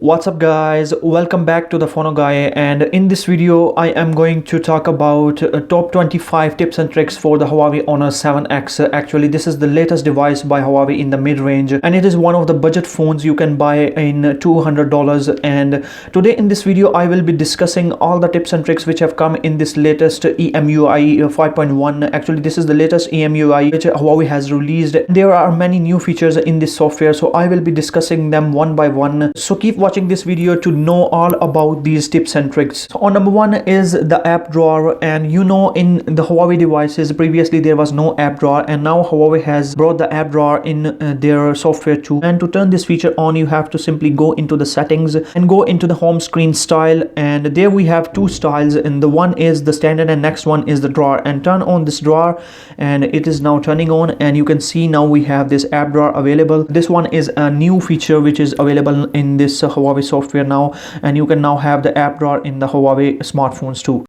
What's up guys, welcome back to the Phono Guy, and in this video I am going to talk about top 25 tips and tricks for the Huawei Honor 7X. Actually this is the latest device by Huawei in the mid-range, and it is one of the budget phones you can buy in $200. And today in this video I will be discussing all the tips and tricks which have come in this latest EMUI 5.1. Actually this is the latest EMUI which Huawei has released. There are many new features in this software, so I will be discussing them one by one, so keep watching this video to know all about these tips and tricks. So number one is the app drawer, and you know in the Huawei devices previously there was no app drawer, and now Huawei has brought the app drawer in their software too. And to turn this feature on you have to simply go into the settings and go into the home screen style, and there we have two styles, and the one is the standard and next one is the drawer. And turn on this drawer and it is now turning on, and you can see now we have this app drawer available. This one is a new feature which is available in this Huawei software now, and you can now have the app drawer in the Huawei smartphones too.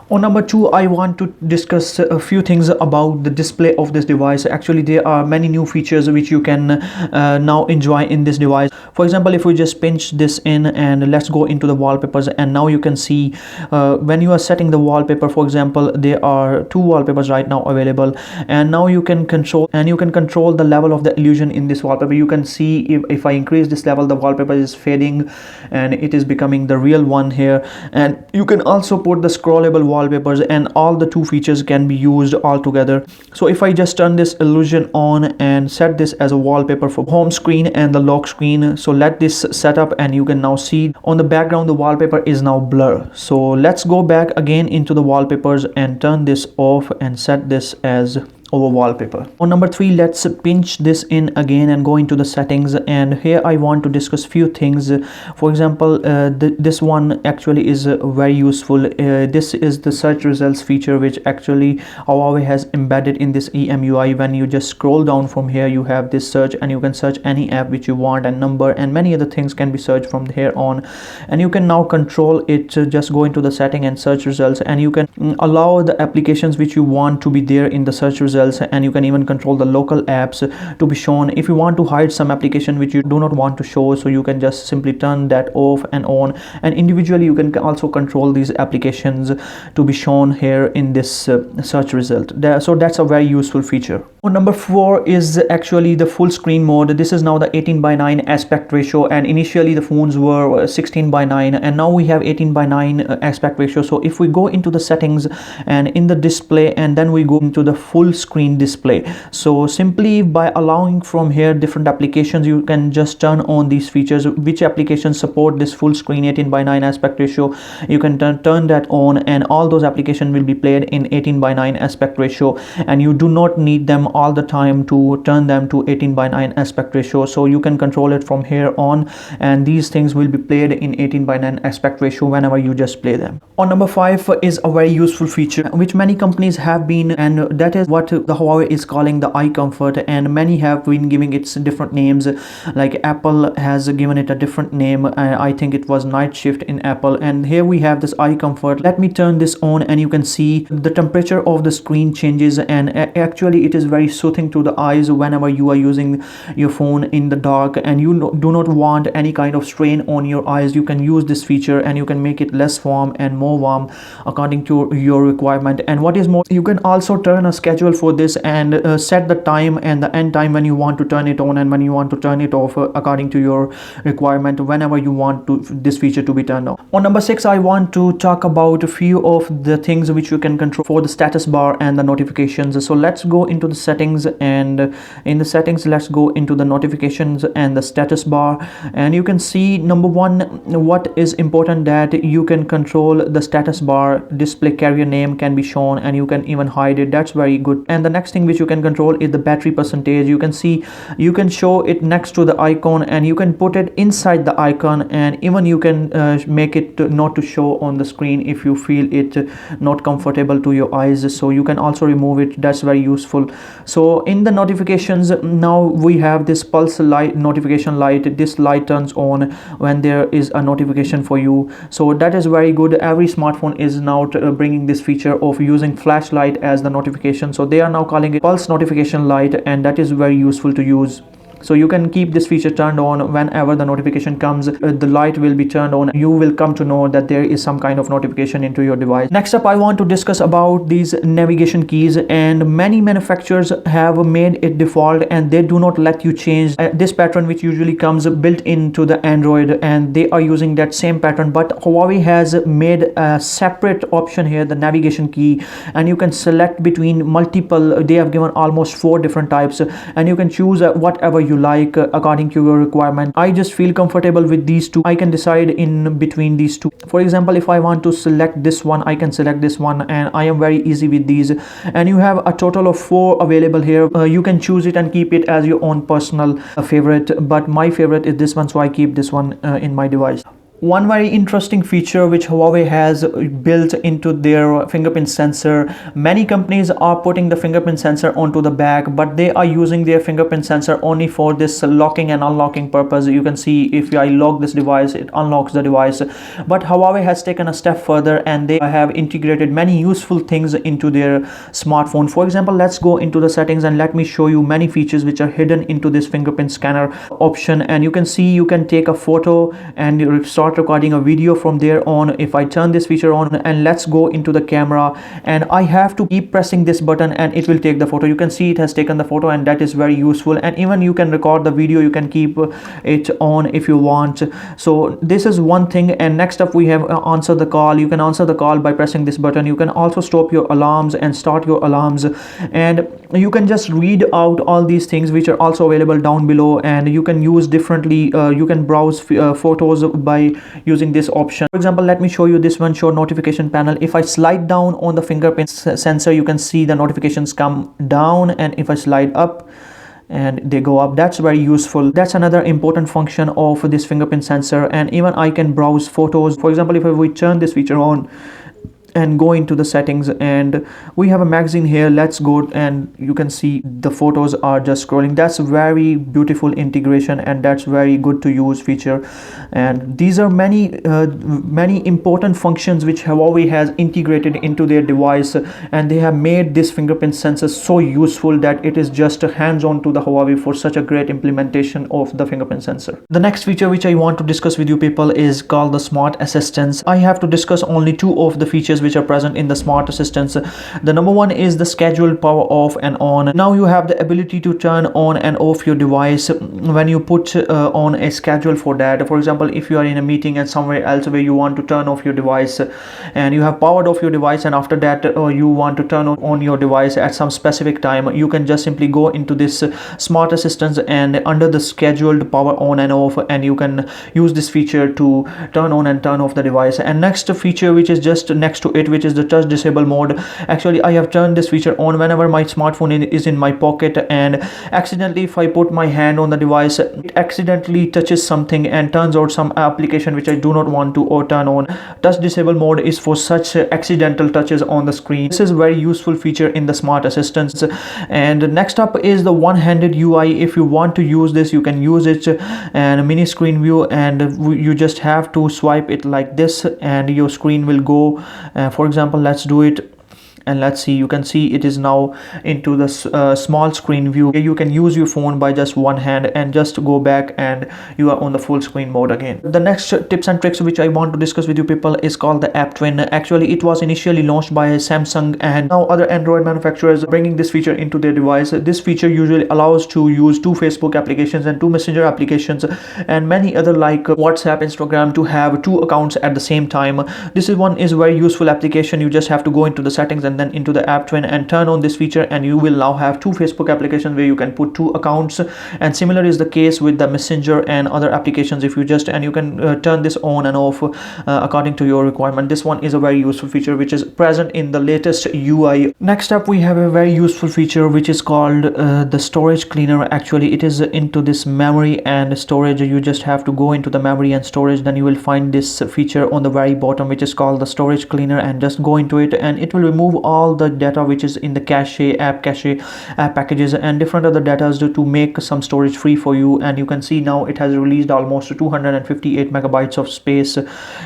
On number two, I want to discuss a few things about the display of this device. Actually, there are many new features which you can now enjoy in this device. For example, if we just pinch this in and let's go into the wallpapers, and now you can see when you are setting the wallpaper, for example, there are two wallpapers right now available, and now you can control the level of the illusion in this wallpaper. You can see if I increase this level, the wallpaper is fading and it is becoming the real one here. And you can also put the scrollable wallpapers, and all the two features can be used all together. So if I just turn this illusion on and set this as a wallpaper for home screen and the lock screen, so let this set up, and you can now see on the background the wallpaper is now blur. So let's go back again into the wallpapers and turn this off and set this as over wallpaper. On number three, let's pinch this in again and go into the settings, and here I want to discuss few things. For example, this one actually is very useful. This is the search results feature which actually Huawei has embedded in this EMUI. When you just scroll down from here, you have this search, and you can search any app which you want, and number and many other things can be searched from here on. And you can now control it. Just go into the setting and search results, and you can allow the applications which you want to be there in the search results, and you can even control the local apps to be shown. If you want to hide some application which you do not want to show, so you can just simply turn that off and on, and individually you can also control these applications to be shown here in this search result. So that's a very useful feature. Number four is actually the full screen mode. This is now the 18:9 aspect ratio, and initially the phones were 16:9, and now we have 18:9 aspect ratio. So if we go into the settings and in the display, and then we go into the full screen display, so simply by allowing from here different applications, you can just turn on these features. Which applications support this full screen 18:9 aspect ratio, you can turn that on, and all those applications will be played in 18:9 aspect ratio, and you do not need them all the time to turn them to 18:9 aspect ratio. So you can control it from here on, and these things will be played in 18:9 aspect ratio whenever you just play them. On number five is a very useful feature which many companies have been, and that is what the Huawei is calling the eye comfort, and many have been giving it different names. Like Apple has given it a different name. I think it was night shift in Apple, and here we have this eye comfort. Let me turn this on, and you can see the temperature of the screen changes, and actually it is very soothing to the eyes whenever you are using your phone in the dark and you do not want any kind of strain on your eyes. You can use this feature, and you can make it less warm and more warm according to your requirement. And what is more, you can also turn a schedule for this and set the time and the end time when you want to turn it on and when you want to turn it off according to your requirement, whenever you want this feature to be turned on. On number six, I want to talk about a few of the things which you can control for the status bar and the notifications. So let's go into the settings, and in the settings let's go into the notifications and the status bar, and you can see number one, what is important, that you can control the status bar display. Carrier name can be shown, and you can even hide it. That's very good. And the next thing which you can control is the battery percentage. You can see you can show it next to the icon, and you can put it inside the icon, and even you can make it not to show on the screen if you feel it not comfortable to your eyes. So you can also remove it. That's very useful. So in the notifications, now we have this pulse light notification light. This light turns on when there is a notification for you, so that is very good. Every smartphone is now bringing this feature of using flashlight as the notification, so they are now calling it pulse notification light, and that is very useful to use. So you can keep this feature turned on. Whenever the notification comes, the light will be turned on. You will come to know that there is some kind of notification into your device. Next up, I want to discuss about these navigation keys, and many manufacturers have made it default and they do not let you change this pattern, which usually comes built into the Android, and they are using that same pattern. But Huawei has made a separate option here, the navigation key, and you can select between multiple. They have given almost 4 different types, and you can choose whatever you like according to your requirement. I just feel comfortable with these two. I can decide in between these two. For example, if I want to select this one, I can select this one, and I am very easy with these. And you have a total of 4 available here. You can choose it and keep it as your own personal favorite, but my favorite is this one, so I keep this one in my device. One very interesting feature which Huawei has built into their fingerprint sensor. Many companies are putting the fingerprint sensor onto the back, but they are using their fingerprint sensor only for this locking and unlocking purpose. You can see if I lock this device, it unlocks the device. But Huawei has taken a step further and they have integrated many useful things into their smartphone. For example, let's go into the settings and let me show you many features which are hidden into this fingerprint scanner option. And you can see you can take a photo and start recording a video from there on. If I turn this feature on, and let's go into the camera, and I have to keep pressing this button and it will take the photo. You can see it has taken the photo, and that is very useful. And even you can record the video, you can keep it on if you want. So this is one thing. And next up we have answer the call. You can answer the call by pressing this button. You can also stop your alarms and start your alarms, and you can just read out all these things which are also available down below, and you can use differently. You can browse photos by using this option. For example, let me show you this one, show notification panel. If I slide down on the fingerprint sensor, you can see the notifications come down, and if I slide up and they go up. That's very useful. That's another important function of this fingerprint sensor. And even I can browse photos. For example, if we turn this feature on and go into the settings, and we have a magazine here, let's go, and you can see the photos are just scrolling. That's very beautiful integration, and that's very good to use feature. And these are many important functions which Huawei has integrated into their device, and they have made this fingerprint sensor so useful that it is just hands-on to the Huawei for such a great implementation of the fingerprint sensor. The next feature which I want to discuss with you people is called the smart assistants. I have to discuss only 2 of the features which are present in the smart assistants. The number one is the scheduled power off and on. Now you have the ability to turn on and off your device when you put on a schedule for that. For example, if you are in a meeting and somewhere else where you want to turn off your device, and you have powered off your device, and after that you want to turn on your device at some specific time, you can just simply go into this smart assistants and under the scheduled power on and off, and you can use this feature to turn on and turn off the device. And next feature which is just next to it, which is the touch disable mode. Actually, I have turned this feature on whenever my smartphone is in my pocket, and accidentally if I put my hand on the device, it accidentally touches something and turns out some application which I do not want to or turn on. Touch disable mode is for such accidental touches on the screen. This is a very useful feature in the smart assistants. And next up is the one-handed UI. If you want to use this, you can use it, and mini screen view, and you just have to swipe it like this and your screen will go. For example, let's do it, and let's see, you can see it is now into the small screen view. You can use your phone by just one hand and just go back and you are on the full screen mode again. The next tips and tricks which I want to discuss with you people is called the app twin. Actually, it was initially launched by Samsung, and now other Android manufacturers are bringing this feature into their device. This feature usually allows to use 2 Facebook applications and 2 Messenger applications and many other like WhatsApp, Instagram, to have 2 accounts at the same time. This is very useful application. You just have to go into the settings and then into the app twin and turn on this feature, and you will now have 2 Facebook applications where you can put 2 accounts. And similar is the case with the Messenger and other applications. If you just, and you can turn this on and off according to your requirement. This one is a very useful feature which is present in the latest UI. Next up, we have a very useful feature which is called the storage cleaner. Actually, it is into this memory and storage. You just have to go into the memory and storage, then you will find this feature on the very bottom which is called the storage cleaner, and just go into it and it will remove all the data which is in the cache, app packages and different other data to make some storage free for you. And you can see now it has released almost 258 megabytes of space,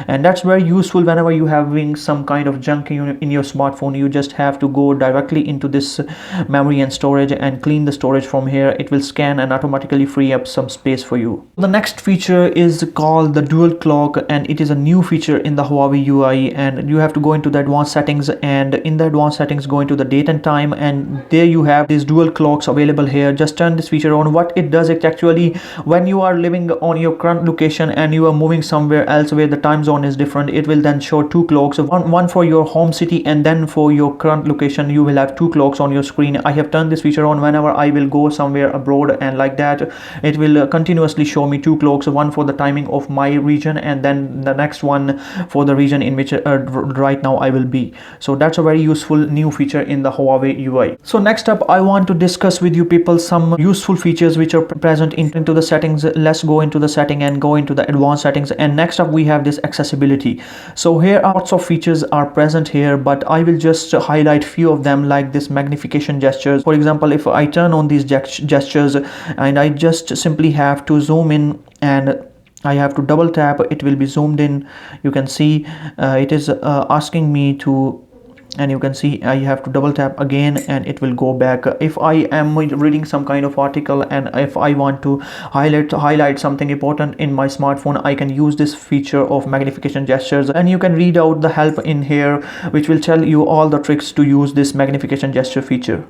and that's very useful whenever you having some kind of junk in your smartphone. You just have to go directly into this memory and storage and clean the storage from here. It will scan and automatically free up some space for you. The next feature is called the dual clock, and it is a new feature in the Huawei UI. And you have to go into the advanced settings, and in the advanced settings go into the date and time, and there you have these dual clocks available here. Just turn this feature on. What it does, it actually, when you are living on your current location and you are moving somewhere else where the time zone is different, it will then show two clocks, one for your home city and then for your current location. You will have two clocks on your screen. I have turned this feature on whenever I will go somewhere abroad, and like that it will continuously show me two clocks, one for the timing of my region and then the next one for the region in which right now I will be. So that's a very useful new feature in the Huawei UI. So next up, I want to discuss with you people some useful features which are present into the settings. Let's go into the setting and go into the advanced settings. And next up we have this accessibility. So here are lots of features are present here, but I will just highlight few of them, like this magnification gestures. For example, if I turn on these gestures and I just simply have to zoom in and I have to double tap, it will be zoomed in. You can see it is asking me to, and you can see I have to double tap again and it will go back. If I am reading some kind of article and if I want to highlight something important in my smartphone, I can use this feature of magnification gestures, and you can read out the help in here which will tell you all the tricks to use this magnification gesture feature.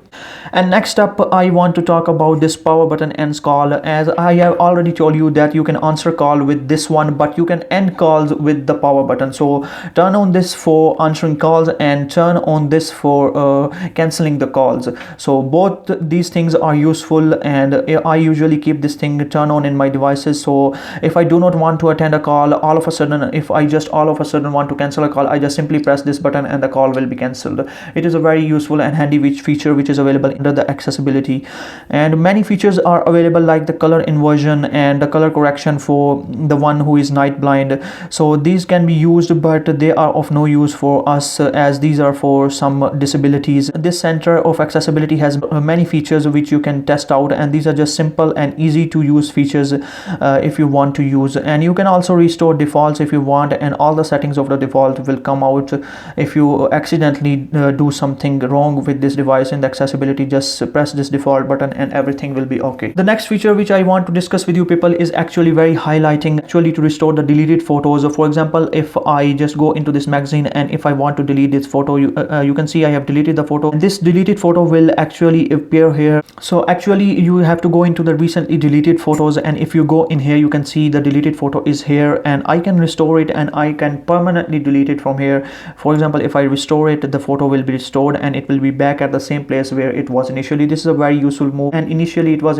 And next up, I want to talk about this power button ends call. As I have already told you that you can answer call with this one, but you can end calls with the power button. So turn on this for answering calls and turn on this for canceling the calls. So both these things are useful, and I usually keep this thing turn on in my devices. So if I do not want to attend a call, all of a sudden, if I just all of a sudden want to cancel a call, I just simply press this button and the call will be cancelled. It is a very useful and handy feature which is available under the accessibility. And many features are available, like the color inversion and the color correction for the one who is night blind. So these can be used, but they are of no use for us, as these are for some disabilities. This center of accessibility has many features which you can test out, and these are just simple and easy to use features if you want to use. And you can also restore defaults if you want, and all the settings of the default will come out if you accidentally do something wrong with this device in the accessibility. Just press this default button and everything will be okay. The next feature which I want to discuss with you people is actually very highlighting, actually to restore the deleted photos. For example, if I just go into this magazine and if I want to delete this photo, you can see I have deleted the photo, and this deleted photo will actually appear here. So actually you have to go into the recently deleted photos, and if you go in here, you can see the deleted photo is here, and I can restore it and I can permanently delete it from here. For example, if I restore it, the photo will be restored and it will be back at the same place where it was initially. This is a very useful move, and initially it was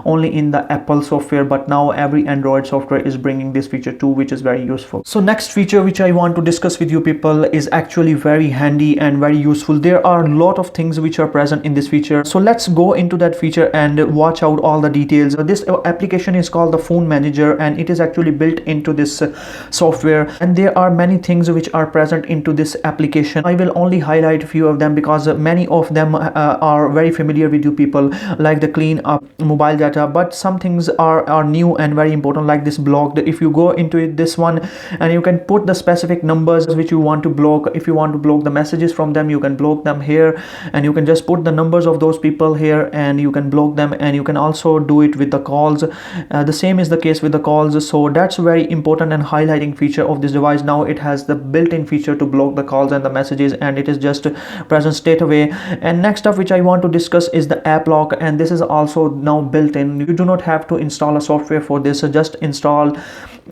only in the Apple software, but now every Android software is bringing this feature too, which is very useful. So next feature which I want to discuss with you people is actually very handy and very useful. There are a lot of things which are present in this feature, so let's go into that feature and watch out all the details. This application is called the Phone Manager, and it is actually built into this software, and there are many things which are present into this application. I will only highlight a few of them because many of them are very familiar with you people, like the clean up mobile data, but some things are new and very important, like this blocked. If you go into it, this one, and you can put the specific numbers which you want to block. If you want to block the messages from them, you can block them here, and you can just put the numbers of those people here and you can block them. And you can also do it with the calls. The same is the case with the calls. So that's very important and highlighting feature of this device. Now it has the built-in feature to block the calls and the messages, and it is just present straight away. And next up which I want to discuss is the app lock, and this is also now built in. You do not have to install a software for this. So just install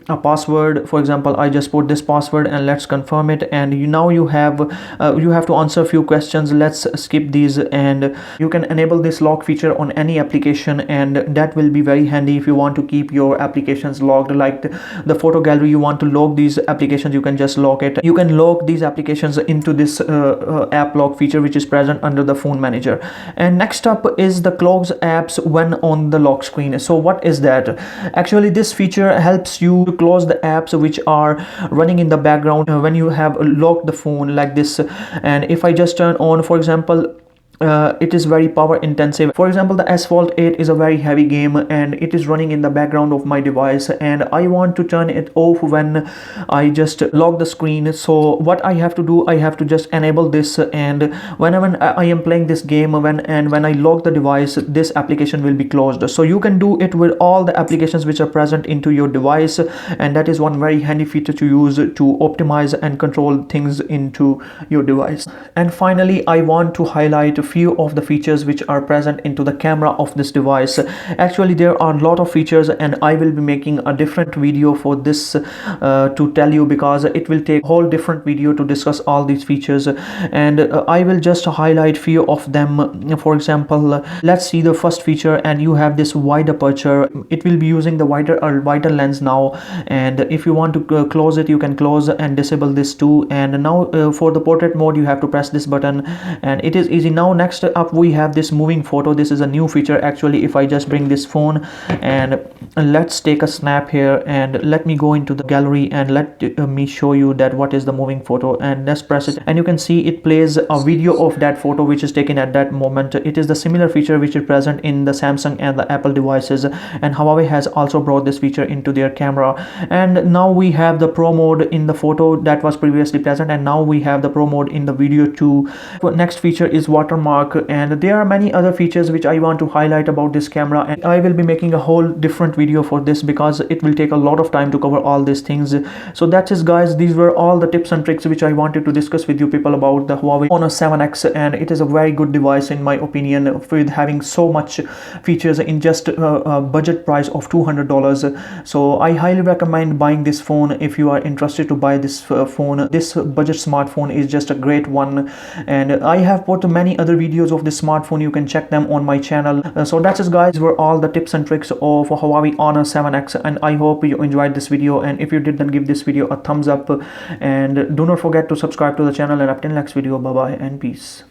a password. For example, I just put this password and let's confirm it, and now you have to answer a few questions. Let's skip these, and you can enable this lock feature on any application, and that will be very handy if you want to keep your applications logged, like the photo gallery. You want to log these applications, you can just lock it. You can log these applications into this app lock feature which is present under the Phone Manager. And next up is the close apps when on the lock screen. So what is that? Actually, this feature helps you to close the apps which are running in the background when you have locked the phone like this. And if I just turn on, for example, it is very power intensive. For example, the Asphalt 8 is a very heavy game and it is running in the background of my device, and I want to turn it off when I just lock the screen. So what I have to do, I have to just enable this, and whenever I am playing this game, when I lock the device, this application will be closed. So you can do it with all the applications which are present into your device, and that is one very handy feature to use to optimize and control things into your device. And finally, I want to highlight a few of the features which are present into the camera of this device. Actually, there are a lot of features, and I will be making a different video for this to tell you, because it will take a whole different video to discuss all these features, and I will just highlight few of them. For example, let's see the first feature, and you have this wide aperture. It will be using the wider lens now, and if you want to close it, you can close and disable this too. And now for the portrait mode, you have to press this button, and it is easy. Now next up we have this moving photo. This is a new feature actually. If I just bring this phone and let's take a snap here, and let me go into the gallery, and let me show you that what is the moving photo, and let's press it, and you can see it plays a video of that photo which is taken at that moment. It is the similar feature which is present in the Samsung and the Apple devices, and Huawei has also brought this feature into their camera. And now we have the pro mode in the photo that was previously present, and now we have the pro mode in the video too. Next feature is watermark, and there are many other features which I want to highlight about this camera, and I will be making a whole different video for this because it will take a lot of time to cover all these things. So that's it guys, these were all the tips and tricks which I wanted to discuss with you people about the Huawei Honor 7X, and it is a very good device in my opinion, with having so much features in just a budget price of $200. So I highly recommend buying this phone if you are interested to buy this phone. This budget smartphone is just a great one, and I have put many other videos of this smartphone. You can check them on my channel. So that's it guys, were all the tips and tricks of Huawei Honor 7X, and I hope you enjoyed this video, and if you did, then give this video a thumbs up, and do not forget to subscribe to the channel, and up till next video, bye bye and peace.